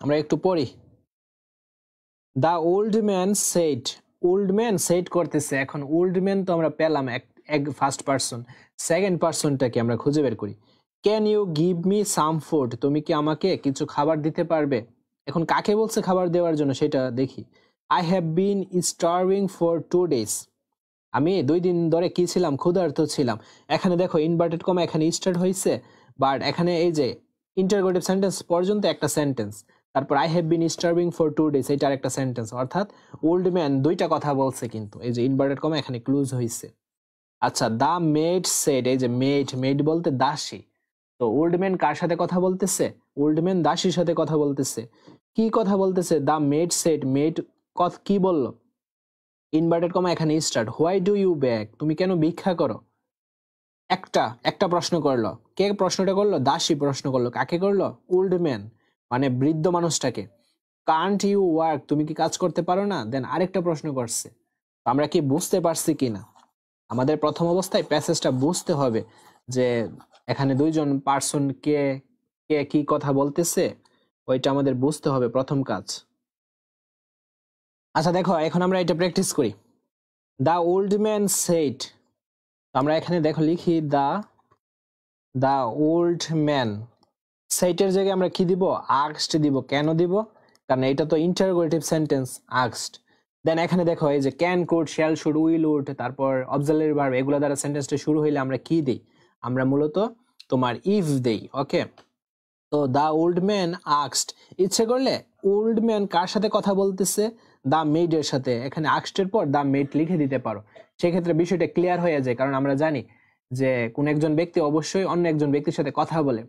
আমরা একটু পড়ি। The old man said, old man shed করতেছে। এখন ওল্ড ম্যান তো আমরা পেলাম এক ফার্স্ট পারসন, সেকেন্ড পারসনটাকে আমরা খুঁজে বের করি। Can you give me some food, তুমি কি আমাকে কিছু খাবার দিতে পারবে? এখন কাকে বলছে খাবার দেওয়ার জন্য সেটা দেখি। I have been starving for 2 days, আমি 2 দিন ধরে কি ছিলাম, ক্ষুধার্ত ছিলাম। এখানে দেখো ইনভার্টেড কমা এখানে স্টার্ট হয়েছে, বাট এখানে এই যে ইন্টারোগেটিভ সেন্টেন্স পর্যন্ত একটা সেন্টেন্স, তারপর I have been starving for 2 days এটা আরেকটা সেন্টেন্স, অর্থাৎ ওল্ড ম্যান দুইটা কথা বলছে, কিন্তু এই যে ইনভার্টেড কমা এখানে ক্লোজ হয়েছে। আচ্ছা, দা মেড সেড, এই যে মেড, মেড বলতে দাসী। তো ওল্ড ম্যান কার সাথে কথা বলতেছে? ওল্ড ম্যান দাসীর সাথে কথা বলতেছে। কি কথা বলতেছে? দা মেড সেড, মেড কি বললো? ইনভার্টেড কমা এখানে start, why do you bag, তুমি কেন ভিক্ষা করো? একটা প্রশ্ন করলো। কে প্রশ্নটা করলো? দাসী প্রশ্ন করলো। কাকে করলো? ওল্ড ম্যান, মানে বৃদ্ধ মানুষটাকে। কান্ট ইউ ওয়ার্ক, তুমি কি কাজ করতে পারো না? দেন আরেকটা প্রশ্ন করছে। আমরা কি বুঝতে পারছি কিনা? আমাদের প্রথম অবস্থায় প্যাসেজটা বুঝতে হবে যে এখানে দুইজন পার্সন কে কে কি কথা বলতেছে, ওইটা আমাদের বুঝতে হবে প্রথম কাজ। আচ্ছা দেখো, এখন আমরা এটা প্র্যাকটিস করি। দ্য ওল্ড ম্যান সেড, আমরা এখানে দেখো লিখি দ্য ওল্ড ম্যান সেইটের জায়গায় আমরা কি দিব? আস্কড দিব। কেন দিব? কারণ এটা তো ইন্টারোগেটিভ সেন্টেন্স, আস্কড। দেন এখানে দেখো এই যে can, could, shall, should, will, would, তারপর অক্সিলারি ভার্ব, এগুলো দ্বারা সেন্টেন্সটা শুরু হইলে আমরা কি দেই? আমরা মূলত তোমার ইফ দেই। ওকে, তো দা ওল্ড ম্যান আস্কড, ইচ্ছে করলে ওল্ড ম্যান কার সাথে কথা বলতেছে? দা মেডের সাথে। এখানে আস্কডের পর দা মেড লিখে দিতে পারো, সেক্ষেত্রে বিষয়টা ক্লিয়ার হয়ে যায়। কারণ আমরা জানি যে কোন একজন ব্যক্তি অবশ্যই অন্য একজন ব্যক্তির সাথে কথা বলে।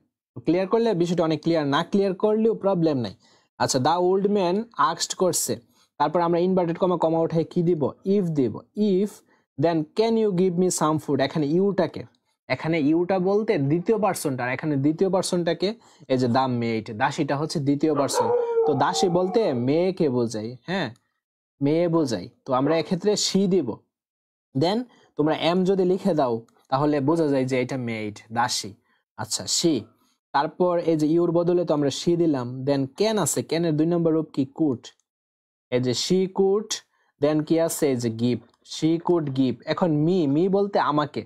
ক্লিয়ার করলে বিষয়টা অনেক ক্লিয়ার, না ক্লিয়ার করলেও প্রবলেম নাই। আচ্ছা, দা ওল্ড ম্যান আস্কড করছে, তারপর আমরা ইনভার্টেড কমা কমা উঠাই কি দিব? ইফ দিব। If then can you give me some food, এখানে ইউটাকে, এখানে ইউটা বলতে দ্বিতীয় পার্সনটা, আর এখানে দ্বিতীয় পার্সনটাকে এই যে দা মেড, দাসীটা হচ্ছে দ্বিতীয় পার্সন। তো দাসী বলতে মেয়েকে বোঝাই, হ্যাঁ, মেয়ে বোঝাই। তো আমরা এক্ষেত্রে শি দিব। দেন তোমরা এম যদি লিখে দাও তাহলে বোঝা যায় যে এটা মেড, দাসী। আচ্ছা, শি, তারপর এই যে ইউর বদলে তো আমরা শি দিলাম। দেন ক্যান আছে, ক্যানের 2 নম্বর রূপ কি? কুড। এই যে শি কুড, দেন কি আছে? এই যে গিভ, শি কুড গিভ। এখন মি বলতে আমাকে।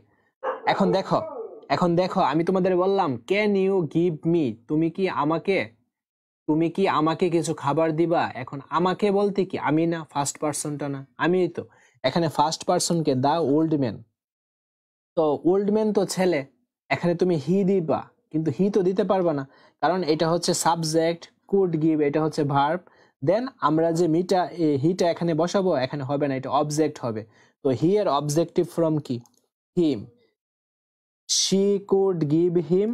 এখন দেখো আমি তোমাদের বললাম ক্যান ইউ গিভ মি, তুমি কি আমাকে কিছু খাবার দিবা? এখন আমাকে বলতে কি? আমি না, ফার্স্ট পার্সনটা না, আমি তো। এখানে ফার্স্ট পার্সনকে দা ওল্ড ম্যান, তো ওল্ড ম্যান তো ছেলে, এখানে তুমি হি দিবা, কিন্তু হি তো দিতে পারবা না, কারণ এটা হচ্ছে সাবজেক্ট, কুড গিভ এটা হচ্ছে ভার্ব। দেন আমরা যে হিটা এখানে বসাবো, এখানে হবে না, এটা অবজেক্ট হবে। তো হি এর অবজেক্টিভ ফ্রম কি? হিম। she could give him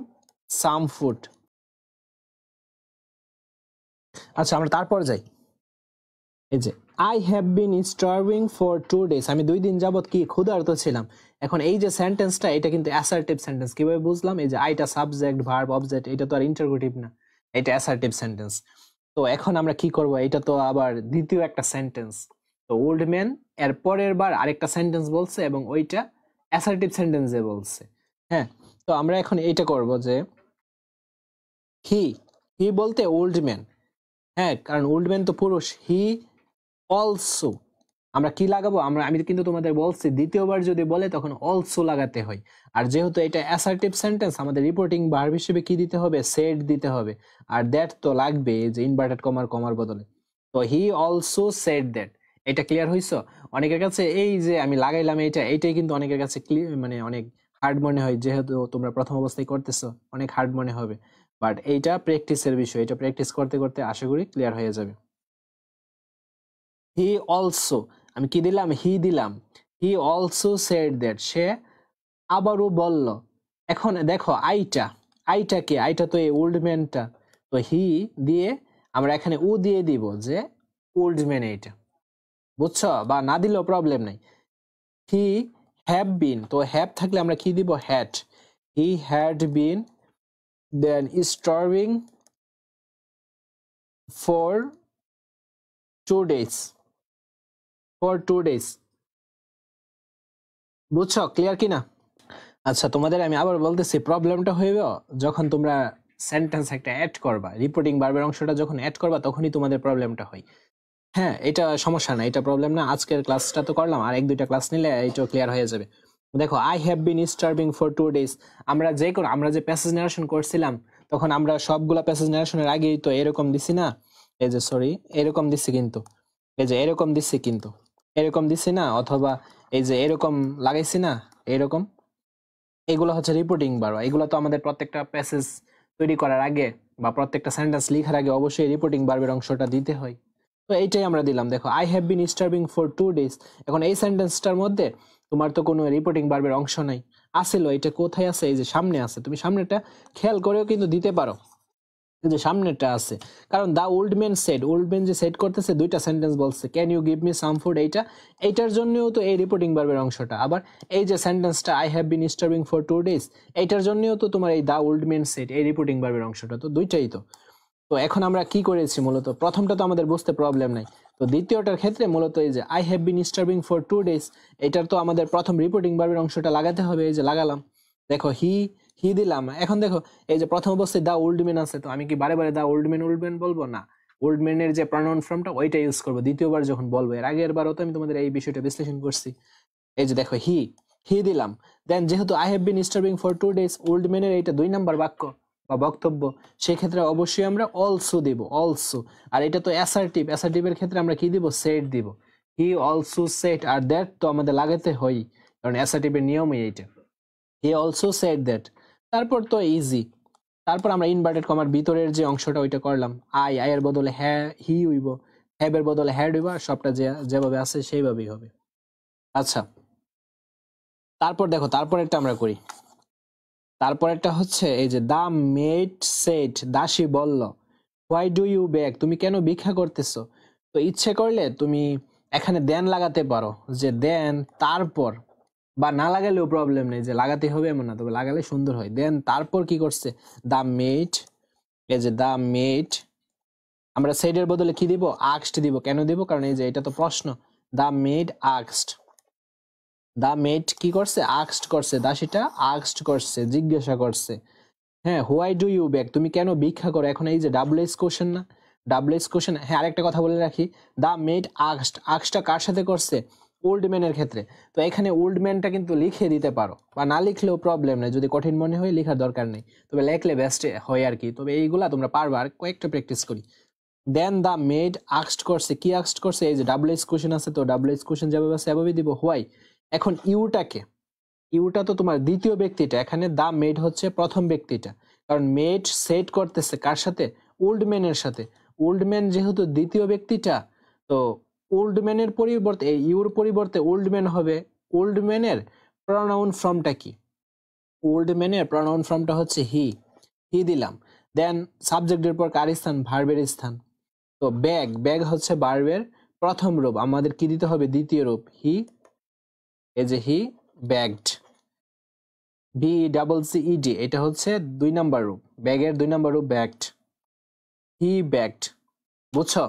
some food. আচ্ছা, আমরা তারপর যাই। এই যে I have been starving for 2 days, আমি 2 দিন যাবত কি ক্ষুধার্ত ছিলাম। এখন এই যে সেন্টেন্সটা, এটা কিন্তু অ্যাসার্টিভ সেন্টেন্স। কিভাবে বুঝলাম? এই যে আইটা সাবজেক্ট, ভার্ব, অবজেক্ট, এটা তো আর ইন্টারোগেটিভ না, এটা অ্যাসার্টিভ সেন্টেন্স। তো এখন আমরা কি করব? এটা তো আবার দ্বিতীয় একটা সেন্টেন্স। তো ওল্ড ম্যান এর পরের বার আরেকটা সেন্টেন্স বলছে এবং ওইটা অ্যাসার্টিভ সেন্টেন্সে বলছে। হ্যাঁ, তো আমরা এখন এইটা করব যে হি বলতে ওল্ড ম্যান, হ্যাঁ, কারণ ওল্ড ম্যান তো পুরুষ। হি অলসো, আমরা কি লাগাবো? আমি কিন্তু তোমাদের বলছি দ্বিতীয়বার যদি বলে তখন অলসো লাগাতে হয়। আর যেহেতু এটা অ্যাসার্টিভ সেন্টেন্স, আমাদের রিপোর্টিং ভার্ব হিসেবে কি দিতে হবে? সেড দিতে হবে। আর দ্যাট তো লাগবে, যে ইনভার্টেড কমার বদলে। তো হি অলসো সেড দ্যাট। এটা ক্লিয়ার হইছো? অনেকের কাছে এই যে আমি লাগাইলাম এইটাই কিন্তু অনেকের কাছে মানে অনেক হার্ড মনে হয়, যেহেতু তোমরা প্রথম অবস্থায় করতেছো, অনেক হার্ড মনে হবে। বাট এইটা প্র্যাকটিসের বিষয়, এটা প্র্যাকটিস করতে করতে আশা করি ক্লিয়ার হয়ে যাবে। হি অলসো, আমি কি দিলাম? হি দিলাম। হি অলসো সেড দ্যাট, সে আবারও বলল। এখন দেখো আইটা কে? আইটা তো এই ওল্ড ম্যানটা। তো হি দিয়ে আমরা এখানে ও দিয়ে দিব যে ওল্ড ম্যান এইটা, বুঝছো? বা না দিলেও প্রবলেম নাই। হি হ্যাভ বিন, তো হ্যাভ থাকলে আমরা কি দিব? Had. He had been then starving for 2 days, for 2 days। বুঝছো? ক্লিয়ার কিনা? আচ্ছা, তোমাদের আমি আবার বলতেছি, প্রবলেমটা হইবে যখন তোমরা সেন্টেন্স একটা অ্যাড করবা, রিপোর্টিং ভার্বের অংশটা যখন অ্যাড করবা তখনই তোমাদের প্রবলেমটা হয়। হ্যাঁ, এটা সমস্যা না, এটা প্রবলেম না। আজকের ক্লাসটা তো করলাম, আর 1-2টা ক্লাস নিলে এইটাও ক্লিয়ার হয়ে যাবে। দেখো, I have been starving for 2 days। আমরা যে প্যাসেজ নারেশন করছিলাম তখন আমরা সবগুলা প্যাসেজ নারেশনের আগেই তো এরকম দিছি না, এই যে সরি এরকম দিছি, কিন্তু এই যে এরকম দিছি, কিন্তু এরকম দিছি না, অথবা এই যে এরকম লাগাইছি না, এরকম। এগুলো হচ্ছে রিপোর্টিং ভার্ব। এগুলো তো আমাদের প্রত্যেকটা প্যাসেজ তৈরি করার আগে বা প্রত্যেকটা সেন্টেন্স লেখার আগে অবশ্যই রিপোর্টিং ভার্বের অংশটা দিতে হয়। তো এইটাই আমরা দিলাম। দেখো, I have been starving for 2 days। এখন এই সেন্টেন্সটার মধ্যে তোমার তো কোনো রিপোর্টিং ভার্বের অংশ নাই, আসিল, এটা কোথায় আছে? এই যে সামনে আছে। তুমি সামনেটা খেয়াল করেও কিন্তু দিতে পারো, এই যে সামনেটা আছে। কারণ the old man said, old man যে সেট করতেছে, দুইটা সেন্টেন্স বলছে, can you give me some food, এইটার জন্যও তো এই রিপোর্টিং ভার্বের অংশটা। আবার এই যে সেন্টেন্সটা I have been starving for 2 days, এইটার জন্যও তো তোমার এই দা ওল্ড ম্যান সেড এই রিপোর্টিং ভার্বের অংশটা, তো দুইটাই তো। তো এখন আমরা কি করেছি, মূলত প্রথমটা তো আমাদের বুঝতে প্রবলেম নাই, তো দ্বিতীয়টার ক্ষেত্রে মূলত এই যে I have been starving for 2 days, এটার তো আমাদের প্রথম রিপোর্টিং ভার্বের অংশটা লাগাতে হবে। এই যে লাগালাম, দেখো হি দিলাম। এখন দেখো, এই যে প্রথম অবস্থায় দা ওল্ড ম্যান আছে, তো আমি কি বারে বারে দা ওল্ড ম্যান বলবো না, ওল্ড ম্যানের যে প্রনাউন ফর্মটা ওইটা ইউজ করবো দ্বিতীয়বার যখন বলবো। এর আগের বারও তো আমি তোমাদের এই বিষয়টা বিশ্লেষণ করছি। এই যে দেখো, হি দিলাম। দেন যেহেতু I have been starving for 2 days, old ম্যানের এইটা 2 নাম্বার বাক্য বা বক্তব্য, সেই ক্ষেত্রে অবশ্যই আমরা অলসো দিব, অলসো। আর এটা তো অ্যাসার্টিভের ক্ষেত্রে আমরা কি দিব? সেট দিব। হি অলসো সেট, আর দ্যাট তো আমাদের লাগাতে হয়, কারণ অ্যাসার্টিভের নিয়মই এইটা। He also said that. তারপর তো ইজি। তারপর আমরা ইনভার্টেড কমার ভিতরের যে অংশটা ওইটা করলাম। আয়ের বদলে হ্যাঁ হি হইব, হ্যাভ এর বদলে হ্যাড হইব, আর সবটা যেভাবে আছে সেইভাবেই হবে। আচ্ছা, তারপর দেখো, তারপরেরটা আমরা করি। তারপরেরটা হচ্ছে এই যে দা মেড সেট, দাসী বলল, হোয়াই ডু ইউ বেগ, তুমি কেন ভিক্ষা করতেছো? তো ইচ্ছে করলে তুমি এখানে দেন লাগাতে পারো, যে দেন তারপর, বা না লাগালেও প্রবলেম নেই, যে লাগাতে হবে এমন না, তবে লাগালে সুন্দর হয়। দেন তারপর কি করছে? দা মেড, এই যে দা মেড, আমরা সেটের বদলে কি দিব? আক্সড দিব। কেন দিব? কারণ এই যে এটা তো প্রশ্ন। দা মেড আক্সড, দা মেড কি করছে? আক্সড করছে, দাসীটা আক্সড করছে, জিজ্ঞাসা করছে। হ্যাঁ, হোয়াই ডু ইউ বেগ, তুমি কেন ভিক্ষা করো? এখন এই যে ডাবল এস কোশ্চেন না, ডাবল এস কোশ্চেন। হ্যাঁ, আরেকটা কথা বলে রাখি, দা মেড আক্সড, আক্সডটা কার সাথে করছে? ওল্ড ম্যানের ক্ষেত্রে। তো এখানে ওল্ড ম্যানটা কিন্তু লিখে দিতে পারো, বা না লিখলেও প্রবলেম নেই, যদি কঠিন মনে হয় লেখার দরকার নেই, তবে লেখলে বেস্ট হয় আর কি। তবে এইগুলা তোমরা পারবা, আর কয়েকটা প্র্যাকটিস করি। দেন দা মেড আক্সড করছে, কি আক্সড করছে? এই যে ডাবল এস কোশ্চেন আছে, তো ডাবল এস কোশ্চেন যেভাবে আছে সেভাবেই দিব। হোয়াই, এখন ইউটা তো তোমার দ্বিতীয় ব্যক্তিটা, এখানে দা মেড হচ্ছে প্রথম ব্যক্তিটা, কারণ মেড সেট করতেছে কার সাথে? ওল্ড ম্যানের সাথে। ওল্ড ম্যান যেহেতু দ্বিতীয় ব্যক্তিটা, তো ওল্ড ম্যানের পরিবর্তে, ইউর পরিবর্তে ওল্ড ম্যান হবে। ওল্ড ম্যানের প্রনাউন ফর্মটা কি? ওল্ড ম্যানের প্রনাউন ফর্মটা হচ্ছে হি দিলাম। দেন সাবজেক্টের পর কার স্থান? ভার্বের স্থান। তো ব্যাগ হচ্ছে ভার্বের প্রথম রূপ, আমাদের কি দিতে হবে? দ্বিতীয় রূপ। এই যে হি ব্যাগড, BEED, এটা হচ্ছে 2 নাম্বার রূপ, ব্যাগের 2 নাম্বার রূপ ব্যাগড, হি ব্যাগড। বুঝছো?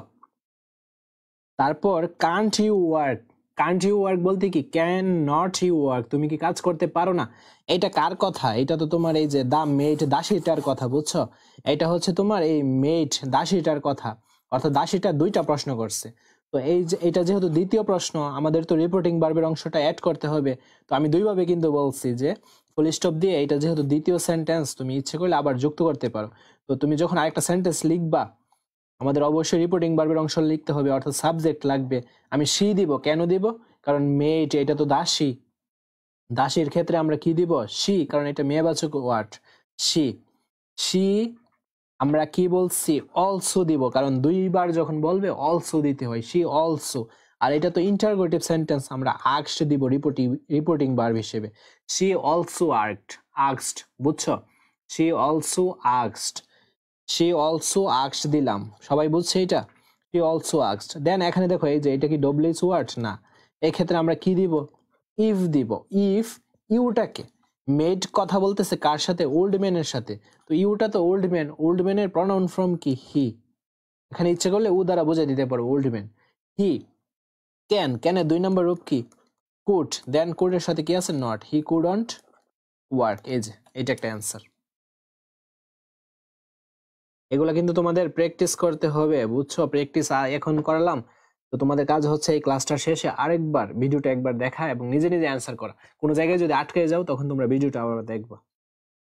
তারপর কান্ট ইউ ওয়ার্ক বলতে কি? ক্যান নট ইউ ওয়ার্ক, তুমি কি কাজ করতে পারো না? এটা কার কথা? এটা তো তোমার এই যে দা মেড, দাসীটার কথা। বুঝছো? এটা হচ্ছে তোমার এই মেড, দাসীটার কথা, অর্থাৎ দাসীটা 2টা প্রশ্ন করছে। তো এই যে এটা যেহেতু দ্বিতীয় প্রশ্ন, আমাদের তো রিপোর্টিং ভার্বের অংশটা অ্যাড করতে হবে। তো আমি 2 ভাবে কিন্তু বলছি, যে ফুল স্টপ দিয়ে, এটা যেহেতু দ্বিতীয় সেন্টেন্স, তুমি ইচ্ছে করলে আবার যুক্ত করতে পারো। তো তুমি যখন আরেকটা সেন্টেন্স লিখবা, আমাদের অবশ্যই রিপোর্টিং ভার্বের অংশ লিখতে হবে, অর্থাৎ সাবজেক্ট লাগবে। আমি সি দিব। কেন দিব? কারণ মেড, এটা তো দাসী, দাসীর ক্ষেত্রে আমরা কি দিব? সি, কারণ এটা মেয়েবাচক ওয়ার্ড। সি আমরা কি বলছি? অলসো দিব, কারণ 2 বার যখন বলবে অলসো দিতে হয়, সি অলসো। আর এটা তো ইন্টারোগেটিভ সেন্টেন্স, আমরা আক্সড দিব রিপোর্টিং ভার্ব হিসেবে। সি অলসো আক্সড। বুঝছো? সি অলসো আক্সড দিলাম। সবাই বুঝছে এটা? C also আক্সড। দেন এখানে দেখো, এই যে এটা কি ডব্লিউএইচ ওয়ার্ড না, এক্ষেত্রে আমরা কি দিব? ইফ দিব। ইফ ইউটাকে, মেড কথা বলতেছে কার সাথে? ওল্ড ম্যানের সাথে। তো ইউটা তো ওল্ড ম্যানের প্রনাউন ফর্ম কি? হি। এখানে ইচ্ছে করলে উ দ্বারা বোঝাই দিতে পারো ওল্ড ম্যান। হি ক্যানের 2 নাম্বার রূপ কি? কুড। দেন কুডের সাথে কি আছে? নট। He couldn't work. এই যে এটা একটা অ্যান্সার। এগুলা কিন্তু তোমাদের প্র্যাকটিস করতে হবে, বুঝছো? প্র্যাকটিস এখন করালাম, তো তোমাদের কাজ হচ্ছে এই ক্লাসটা শেষে আরেকবার ভিডিওটা একবার দেখা এবং নিজে নিজে অ্যান্সার করা। কোনো জায়গায় যদি আটকে যাও তখন তোমরা ভিডিওটা আবার দেখবা।